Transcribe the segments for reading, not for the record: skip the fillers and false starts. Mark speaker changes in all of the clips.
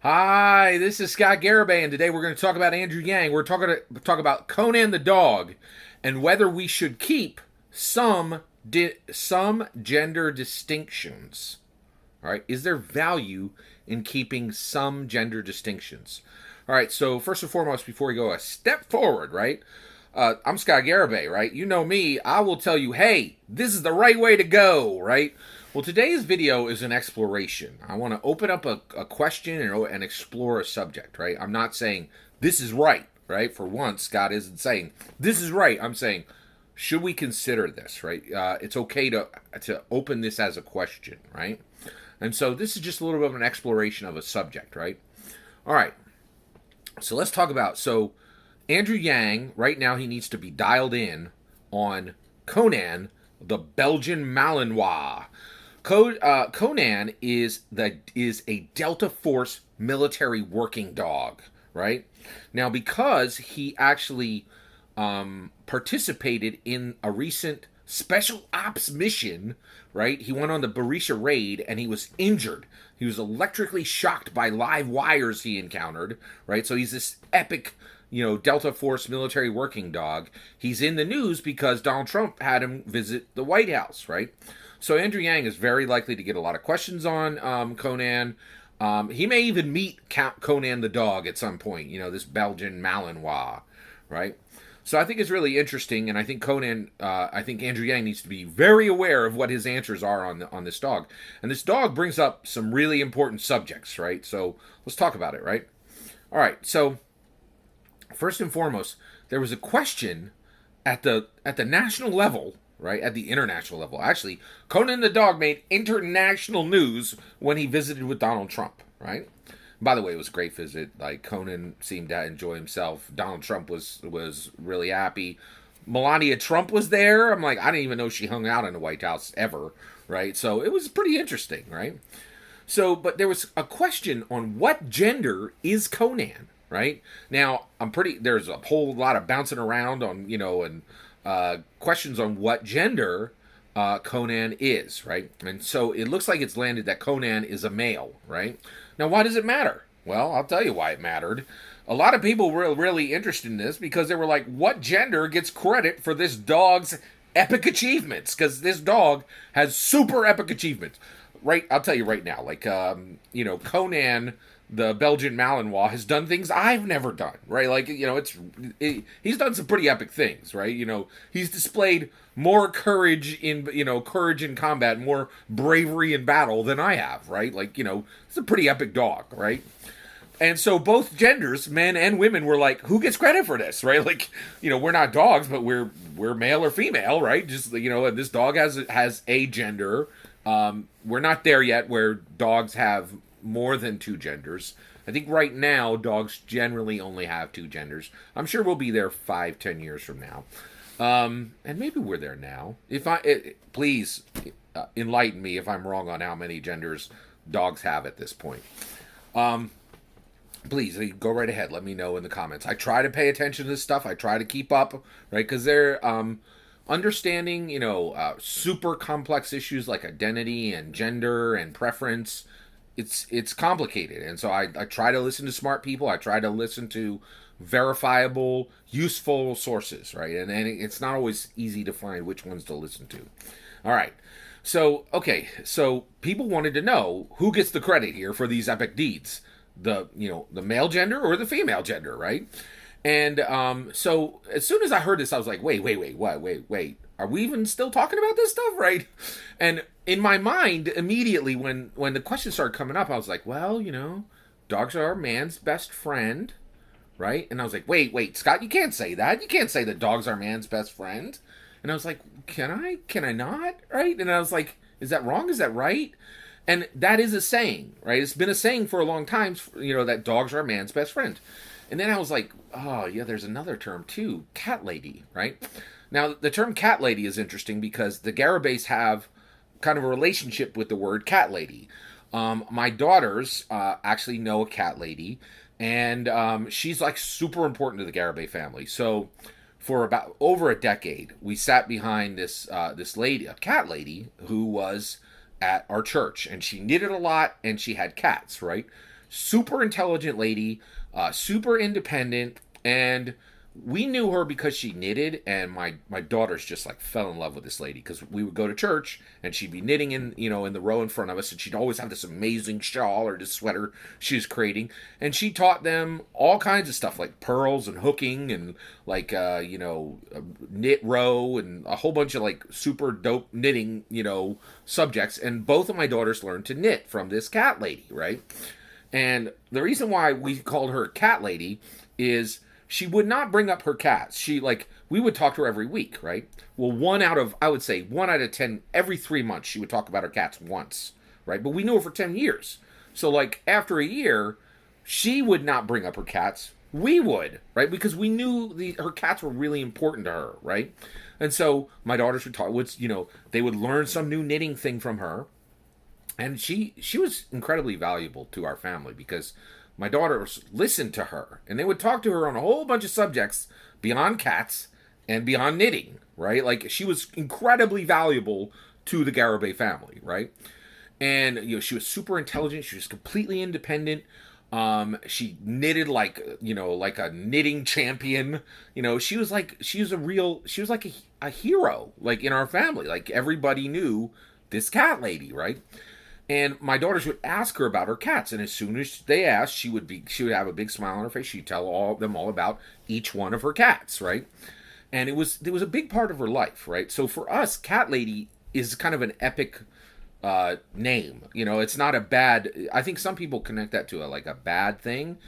Speaker 1: Hi, this is Scott Garibay, and today we're going to talk about Andrew Yang. We're talking to talk about Conan the dog and whether we should keep some gender distinctions. All right, is there value in keeping some gender distinctions? All right, so first and foremost, before we go a step forward, right? I'm Scott Garibay, right? You know me. I will tell you, hey, this is the right way to go, right? Well, today's video is an exploration. I want to open up a question and explore a subject, right? I'm not saying this is right, right? For once, Scott isn't saying this is right. I'm saying, should we consider this, right? It's okay to open this as a question, right? And so this is just a little bit of an exploration of a subject, right? All right. So let's talk about, Andrew Yang, right now he needs to be dialed in on Conan, the Belgian Malinois. Conan is a Delta Force military working dog, right? Now, because he actually participated in a recent special ops mission, right? He went on the Barisha raid and he was injured. He was electrically shocked by live wires he encountered, right? So he's this epic, Delta Force military working dog. He's in the news because Donald Trump had him visit the White House, right? So Andrew Yang is very likely to get a lot of questions on Conan. He may even meet Conan the dog at some point, this Belgian Malinois, right? So I think it's really interesting, and I think I think Andrew Yang needs to be very aware of what his answers are on this dog. And this dog brings up some really important subjects, right? So let's talk about it, right? All right, so first and foremost, there was a question at the national level, right? At the international level. Actually, Conan the dog made international news when he visited with Donald Trump, right? By the way, it was a great visit. Like, Conan seemed to enjoy himself. Donald Trump was really happy. Melania Trump was there. I'm like, I didn't even know she hung out in the White House ever, right? So it was pretty interesting, right? So, but there was a question on what gender is Conan, right? Now, there's a whole lot of bouncing around on, and questions on what gender Conan is, right? And so it looks like it's landed that Conan is a male, right? Now, why does it matter? Well, I'll tell you why it mattered. A lot of people were really interested in this because they were like, what gender gets credit for this dog's epic achievements? Because this dog has super epic achievements. Right, I'll tell you right now, like, Conan, the Belgian Malinois, has done things I've never done, right? Like, he's done some pretty epic things, right? He's displayed more courage in combat, more bravery in battle than I have, right? Like, it's a pretty epic dog, right? And so both genders, men and women, were like, who gets credit for this, right? Like, we're not dogs, but we're male or female, right? Just, and this dog has a gender. We're not there yet where dogs have more than two genders. I think right now dogs generally only have two genders. I'm sure we'll be there 5-10 years from now, and maybe we're there now. Please enlighten me if I'm wrong on how many genders dogs have at this point. Please go right ahead. Let me know in the comments. I try to pay attention to this stuff. I try to keep up, right? Because they're understanding, super complex issues like identity and gender and preference. It's complicated, and so I try to listen to smart people. I try to listen to verifiable, useful sources, right? And it's not always easy to find which ones to listen to. All right, so people wanted to know who gets the credit here for these epic deeds, the male gender or the female gender, right? And so as soon as I heard this, I was like, wait, are we even still talking about this stuff, right? And in my mind, immediately when the questions started coming up, I was like, well, dogs are man's best friend, right? And I was like, wait, Scott, you can't say that. You can't say that dogs are man's best friend. And I was like, can I not, right? And I was like, is that wrong? Is that right? And that is a saying, right? It's been a saying for a long time, that dogs are man's best friend. And then I was like, oh, yeah, there's another term too, cat lady, right? Now, the term cat lady is interesting because the Garibays have kind of a relationship with the word cat lady. My daughters actually know a cat lady, and she's like super important to the Garibay family. So for about over a decade, we sat behind this lady, a cat lady, who was at our church, and she knitted a lot, and she had cats, right? super intelligent lady, super independent, and we knew her because she knitted, and my daughters just like fell in love with this lady because we would go to church and she'd be knitting in in the row in front of us, and she'd always have this amazing shawl or this sweater she was creating, and she taught them all kinds of stuff like pearls and hooking and like knit row and a whole bunch of like super dope knitting subjects, and both of my daughters learned to knit from this cat lady, right? And the reason why we called her Cat Lady is she would not bring up her cats. We would talk to her every week, right? Well, I would say 1 out of 10, every 3 months, she would talk about her cats once, right? But we knew her for 10 years. So, like, after a year, she would not bring up her cats. We would, right? Because we knew her cats were really important to her, right? And so my daughters would talk, they would learn some new knitting thing from her. And she was incredibly valuable to our family because my daughters listened to her, and they would talk to her on a whole bunch of subjects beyond cats and beyond knitting, right? Like, she was incredibly valuable to the Garibay family, right? And, she was super intelligent. She was completely independent. She knitted like a knitting champion. She was like a hero, like, in our family. Like, everybody knew this cat lady, right? And my daughters would ask her about her cats, and as soon as they asked, she would have a big smile on her face. She'd tell them all about each one of her cats, right? And it was a big part of her life, right? So for us, Cat Lady is kind of an epic name. It's not a bad. I think some people connect that to a bad thing,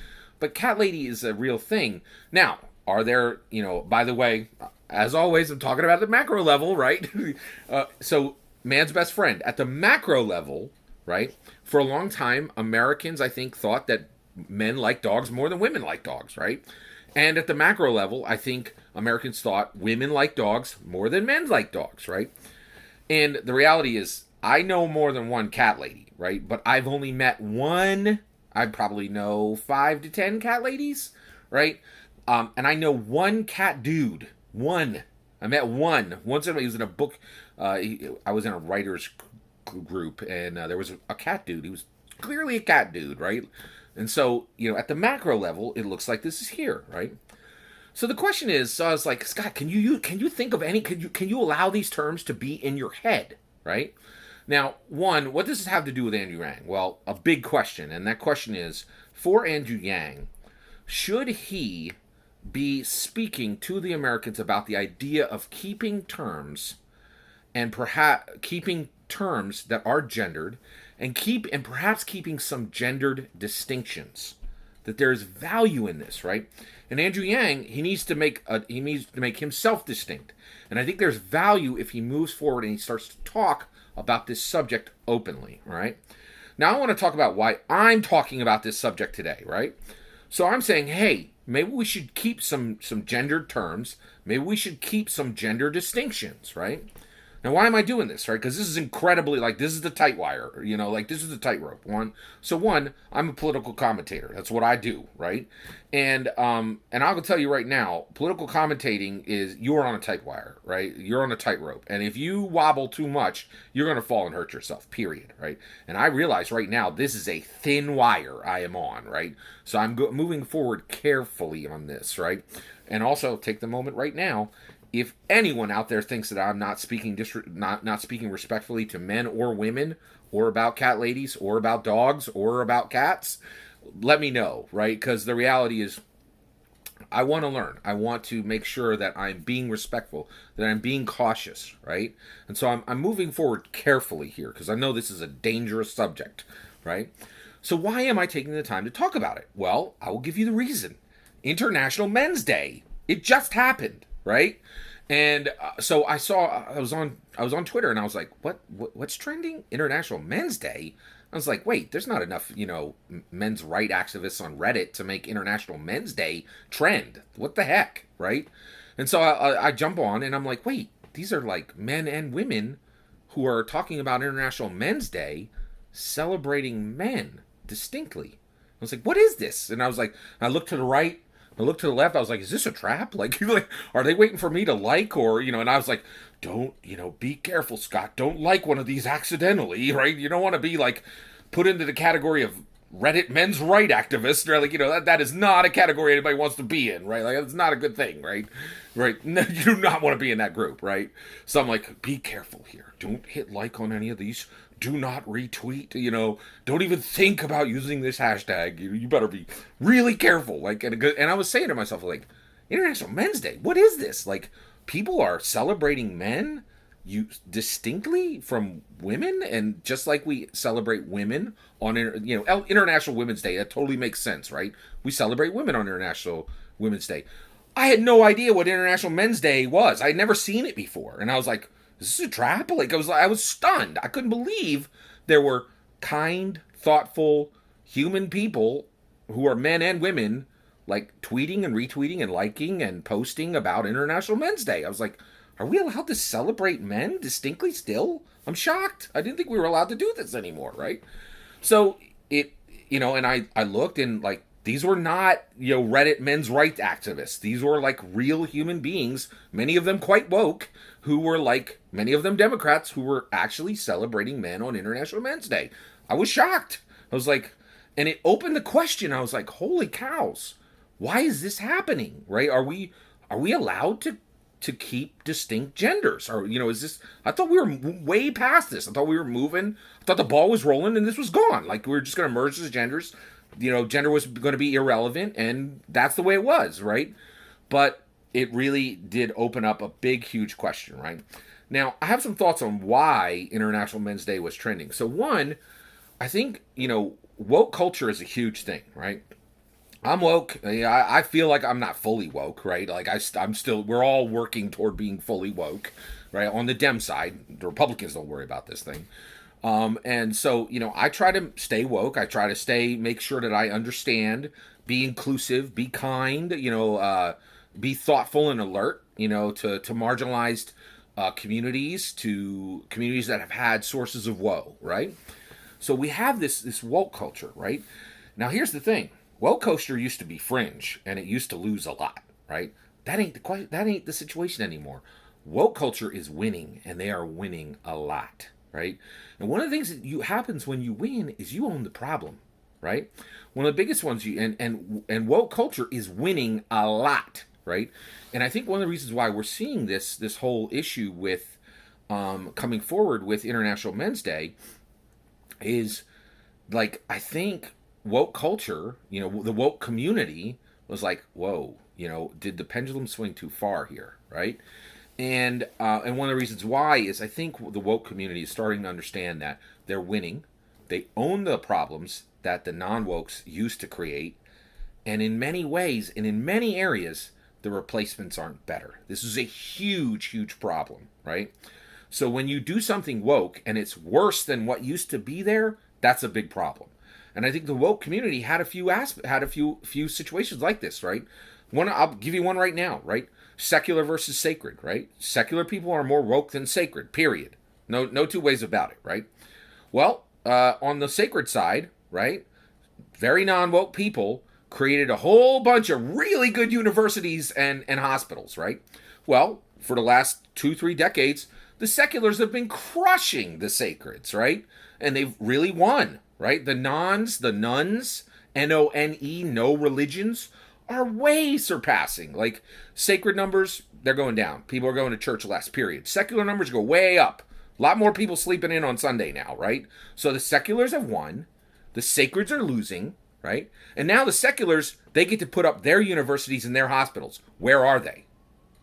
Speaker 1: but Cat Lady is a real thing. Now, are there? By the way, as always, I'm talking about the macro level, right? So man's best friend at the macro level. Right? For a long time, Americans, I think, thought that men like dogs more than women like dogs, right? And at the macro level, I think Americans thought women like dogs more than men like dogs, right? And the reality is, I know more than one cat lady, right? But I've only met one. I probably know 5 to 10 cat ladies, right? And I know one cat dude. One. I met one. Once he was in a book. I was in a writer's group, and there was a cat dude. He was clearly a cat dude, right? And so, at the macro level, it looks like this is here, right? So the question is, so I was like, Scott, can you think of any? Can you allow these terms to be in your head, right? Now, one, what does this have to do with Andrew Yang? Well, a big question, and that question is, for Andrew Yang, should he be speaking to the Americans about the idea of keeping terms, and perhaps keeping terms that are gendered, and perhaps keeping some gendered distinctions, that there's value in this, right? And Andrew Yang, he needs to make himself distinct, and I think there's value if he moves forward and he starts to talk about this subject openly, right? Now I want to talk about why I'm talking about this subject today, right? So I'm saying, hey, maybe we should keep some gendered terms, maybe we should keep some gender distinctions, right? Now, why am I doing this, right? Because this is incredibly, this is the tight wire, this is the tightrope. One, I'm a political commentator. That's what I do, right? And I'll tell you right now, political commentating is, you're on a tight wire, right? You're on a tightrope. And if you wobble too much, you're going to fall and hurt yourself, period, right? And I realize right now, this is a thin wire I am on, right? So I'm moving forward carefully on this, right? And also, take the moment right now. If anyone out there thinks that I'm not speaking not speaking respectfully to men or women, or about cat ladies, or about dogs, or about cats, let me know, right? Because the reality is, I want to learn. I want to make sure that I'm being respectful, that I'm being cautious, right? And so I'm moving forward carefully here, because I know this is a dangerous subject, right? So why am I taking the time to talk about it? Well, I will give you the reason. International Men's Day. It just happened. Right? And so I was on Twitter, and I was like, what's trending? International Men's Day? I was like, wait, there's not enough, men's right activists on Reddit to make International Men's Day trend. What the heck? Right? And so I jump on, and I'm like, wait, these are like men and women who are talking about International Men's Day, celebrating men distinctly. I was like, what is this? And I was like, I looked to the right, I looked to the left, I was like, is this a trap? Like, are they waiting for me to or, and I was like, don't, be careful, Scott. Don't like one of these accidentally, right? You don't want to be, put into the category of Reddit men's right activist, right? Like, that is not a category anybody wants to be in, right? Like, it's not a good thing, right? Right? No, you do not want to be in that group, right? So I'm like, be careful here. Don't hit like on any of these. Do not retweet, don't even think about using this hashtag. You better be really careful. Like, and I was saying to myself, like, International Men's Day, what is this? Like, people are celebrating men you distinctly from women, and just like we celebrate women on International Women's Day, that totally makes sense, right? We celebrate women on International Women's Day. I had no idea what International Men's Day was. I'd never seen it before, and I was like, "Is this a trap?" Like, I was stunned. I couldn't believe there were kind, thoughtful, human people who are men and women, like tweeting and retweeting and liking and posting about International Men's Day. I was like, are we allowed to celebrate men distinctly still? I'm shocked. I didn't think we were allowed to do this anymore, right? So and I looked, and like, these were not, Reddit men's rights activists. These were like real human beings, many of them quite woke, who were like, many of them Democrats, who were actually celebrating men on International Men's Day. I was shocked. I was like, and it opened the question. I was like, holy cows, why is this happening, right? Are we allowed to keep distinct genders? Or, is this, I thought we were way past this. I thought we were moving, I thought the ball was rolling and this was gone. Like, we were just going to merge the genders. Gender was going to be irrelevant, and that's the way it was, right? But it really did open up a big, huge question, right? Now, I have some thoughts on why International Men's Day was trending. So one, I think, woke culture is a huge thing, right? I'm woke. I feel like I'm not fully woke, right? Like, I'm still, we're all working toward being fully woke, right? On the Dem side, the Republicans don't worry about this thing. And so, I try to stay woke. I try to make sure that I understand, be inclusive, be kind, be thoughtful and alert, to marginalized communities, to communities that have had sources of woe, right? So we have this woke culture, right? Now, here's the thing. Woke culture used to be fringe, and it used to lose a lot, right? That ain't the situation anymore. Woke culture is winning, and they are winning a lot, right? And one of the things that happens when you win is you own the problem, right? One of the biggest ones and woke culture is winning a lot, right? And I think one of the reasons why we're seeing this whole issue with coming forward with International Men's Day is, like, I think woke culture, the woke community was like, whoa, did the pendulum swing too far here, right? And one of the reasons why is I think the woke community is starting to understand that they're winning. They own the problems that the non-wokes used to create. And in many ways, and in many areas, the replacements aren't better. This is a huge, huge problem, right? So when you do something woke and it's worse than what used to be there, that's a big problem. And I think the woke community had a few situations like this, right? I'll give you one right now, right? Secular versus sacred, right? Secular people are more woke than sacred, period. No two ways about it, right? Well, on the sacred side, right, very non-woke people created a whole bunch of really good universities and hospitals, right? Well, for the last 2-3 decades, the seculars have been crushing the sacreds, right? And they've really won, right? The nuns, N-O-N-E, no religions, are way surpassing. Like, sacred numbers, they're going down. People are going to church less, period. Secular numbers go way up. A lot more people sleeping in on Sunday now, right? So the seculars have won. The sacreds are losing, right? And now the seculars, they get to put up their universities and their hospitals. Where are they?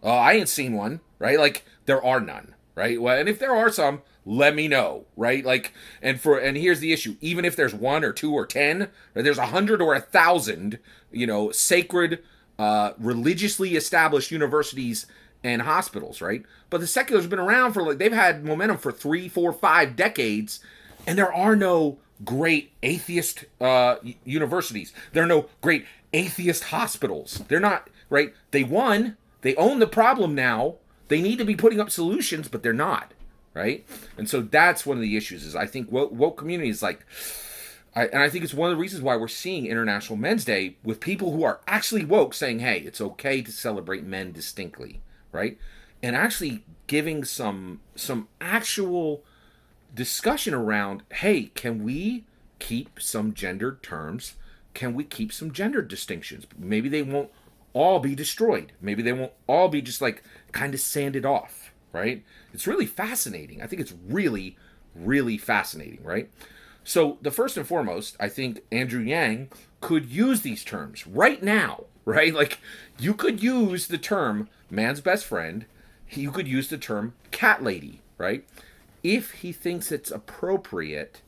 Speaker 1: Oh, I ain't seen one, right? Like, there are none, right? Well, and if there are some, let me know, right? Like, and here's the issue. Even if there's 1 or 2 or 10, or there's 100 or 1,000, sacred, religiously established universities and hospitals, right? But the seculars have been around for, like, they've had momentum for 3, 4, 5 decades, and there are no great atheist universities. There are no great atheist hospitals. They're not, right? They won. They own the problem now. They need to be putting up solutions, but they're not, right? And so that's one of the issues. Is I think woke community is like, and I think it's one of the reasons why we're seeing International Men's Day with people who are actually woke saying, hey, it's okay to celebrate men distinctly, right? And actually giving some actual discussion around, hey, can we keep some gendered terms? Can we keep some gendered distinctions? Maybe they won't all be destroyed. Maybe they won't all be just like kind of sanded off, right? It's really fascinating. I think it's really, really fascinating, right? So the first and foremost, I think Andrew Yang could use these terms right now, right? Like you could use the term man's best friend. You could use the term cat lady, right? If he thinks it's appropriate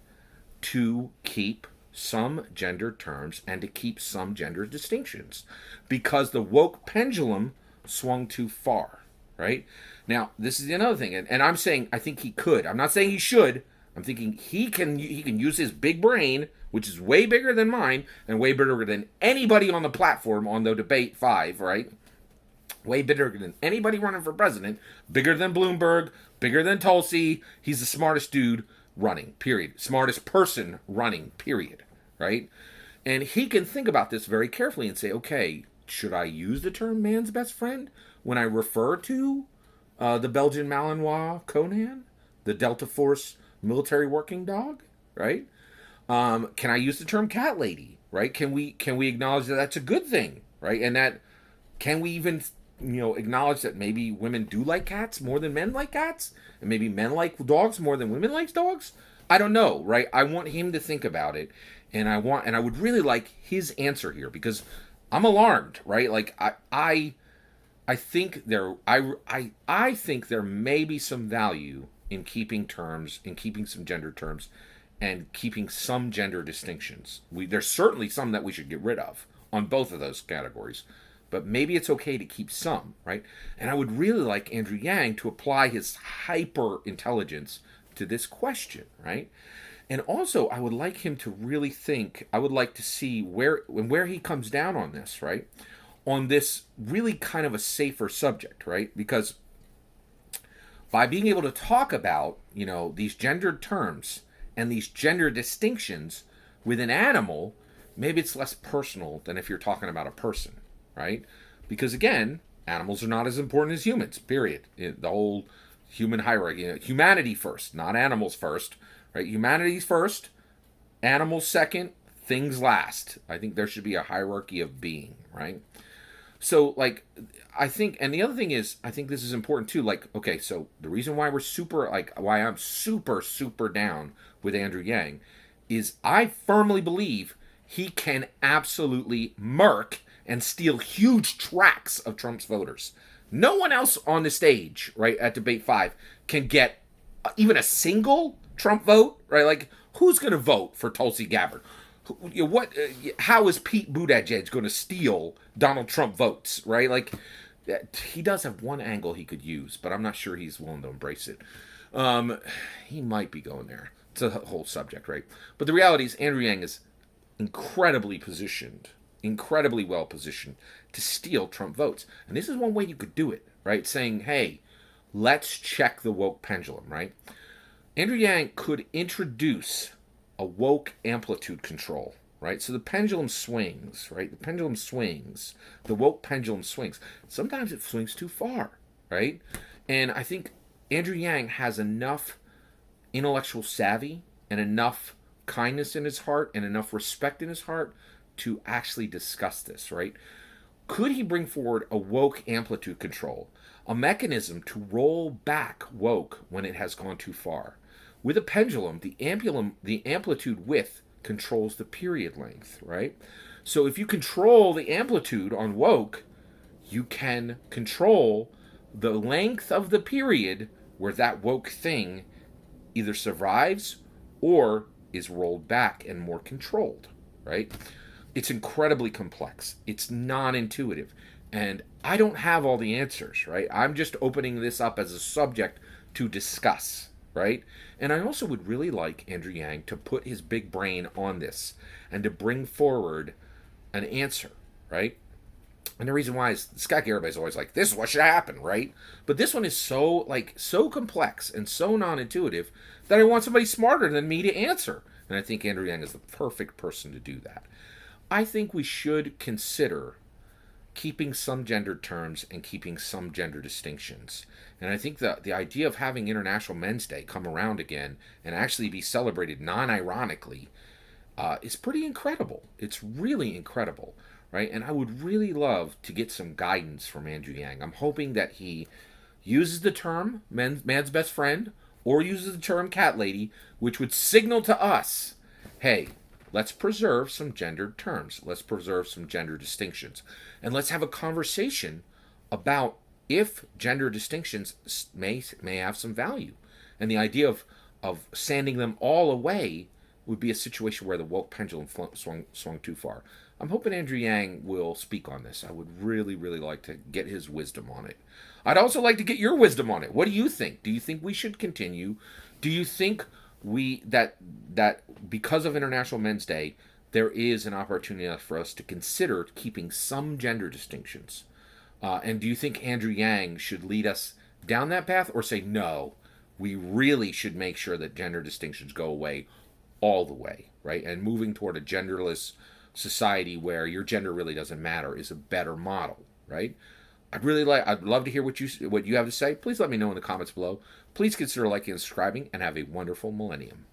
Speaker 1: to keep some gender terms and to keep some gender distinctions because the woke pendulum swung too far, right? Now, this is another thing, and I'm saying I think he could. I'm not saying he should. I'm thinking he can use his big brain, which is way bigger than mine and way bigger than anybody on the platform on the debate 5, right? Way bigger than anybody running for president, bigger than Bloomberg, bigger than Tulsi. He's the smartest dude running, period. Smartest person running, period, right? And he can think about this very carefully and say, okay, should I use the term man's best friend when I refer to the Belgian Malinois Conan, the Delta Force military working dog, right? Can I use the term cat lady, right? Can we acknowledge that that's a good thing, right? And that can we even acknowledge that maybe women do like cats more than men like cats, and maybe men like dogs more than women like dogs? I don't know, right? I want him to think about it, and I would really like his answer here because I'm alarmed, right? Like I think I think there may be some value in keeping terms, in keeping some gender terms, and keeping some gender distinctions. There's certainly some that we should get rid of on both of those categories. But maybe it's okay to keep some, right? And I would really like Andrew Yang to apply his hyper intelligence to this question, right? And also, I would like him to really think, I would like to see where he comes down on this, right? On this really kind of a safer subject, right? Because by being able to talk about, these gendered terms and these gender distinctions with an animal, maybe it's less personal than if you're talking about a person, right? Because again, animals are not as important as humans, period. The whole human hierarchy, humanity first, not animals first, right? Humanity's first, animals second, things last. I think there should be a hierarchy of being, right? So, I think, and the other thing is, I think this is important too. Okay, so the reason why why I'm super, super down with Andrew Yang is I firmly believe he can absolutely murk and steal huge tracts of Trump's voters. No one else on the stage, right, at Debate 5 can get even a single Trump vote, right? Like, who's going to vote for Tulsi Gabbard? How is Pete Buttigieg going to steal Donald Trump votes, right? Like, he does have one angle he could use, but I'm not sure he's willing to embrace it. He might be going there. It's a whole subject, right? But the reality is Andrew Yang is incredibly well positioned to steal Trump votes. And this is one way you could do it, right? Saying, hey, let's check the woke pendulum, right? Andrew Yang could introduce a woke amplitude control, right? So the pendulum swings, right? The woke pendulum swings. Sometimes it swings too far, right? And I think Andrew Yang has enough intellectual savvy and enough kindness in his heart and enough respect in his heart to actually discuss this, right? Could he bring forward a woke amplitude control, a mechanism to roll back woke when it has gone too far? With a pendulum, the amplitude width controls the period length, right? So if you control the amplitude on woke, you can control the length of the period where that woke thing either survives or is rolled back and more controlled, right? It's incredibly complex. It's non-intuitive. And I don't have all the answers, right? I'm just opening this up as a subject to discuss, right? And I also would really like Andrew Yang to put his big brain on this and to bring forward an answer, right? And the reason why is Scott Garibay is always like, this is what should happen, right? But this one is so complex and so non-intuitive that I want somebody smarter than me to answer. And I think Andrew Yang is the perfect person to do that. I think we should consider keeping some gendered terms and keeping some gender distinctions. And I think the idea of having International Men's Day come around again and actually be celebrated non-ironically is pretty incredible. It's really incredible, right? And I would really love to get some guidance from Andrew Yang. I'm hoping that he uses the term man's best friend or uses the term cat lady, which would signal to us, hey, let's preserve some gendered terms. Let's preserve some gender distinctions. And let's have a conversation about if gender distinctions may have some value. And the idea of sanding them all away would be a situation where the woke pendulum swung too far. I'm hoping Andrew Yang will speak on this. I would really, really like to get his wisdom on it. I'd also like to get your wisdom on it. What do you think? Do you think we should continue? Do you think that because of International Men's Day, there is an opportunity for us to consider keeping some gender distinctions? And do you think Andrew Yang should lead us down that path, or say no, we really should make sure that gender distinctions go away all the way, right? And moving toward a genderless society where your gender really doesn't matter is a better model, right? I'd love to hear what you have to say. Please let me know in the comments below. Please consider liking and subscribing, and have a wonderful millennium.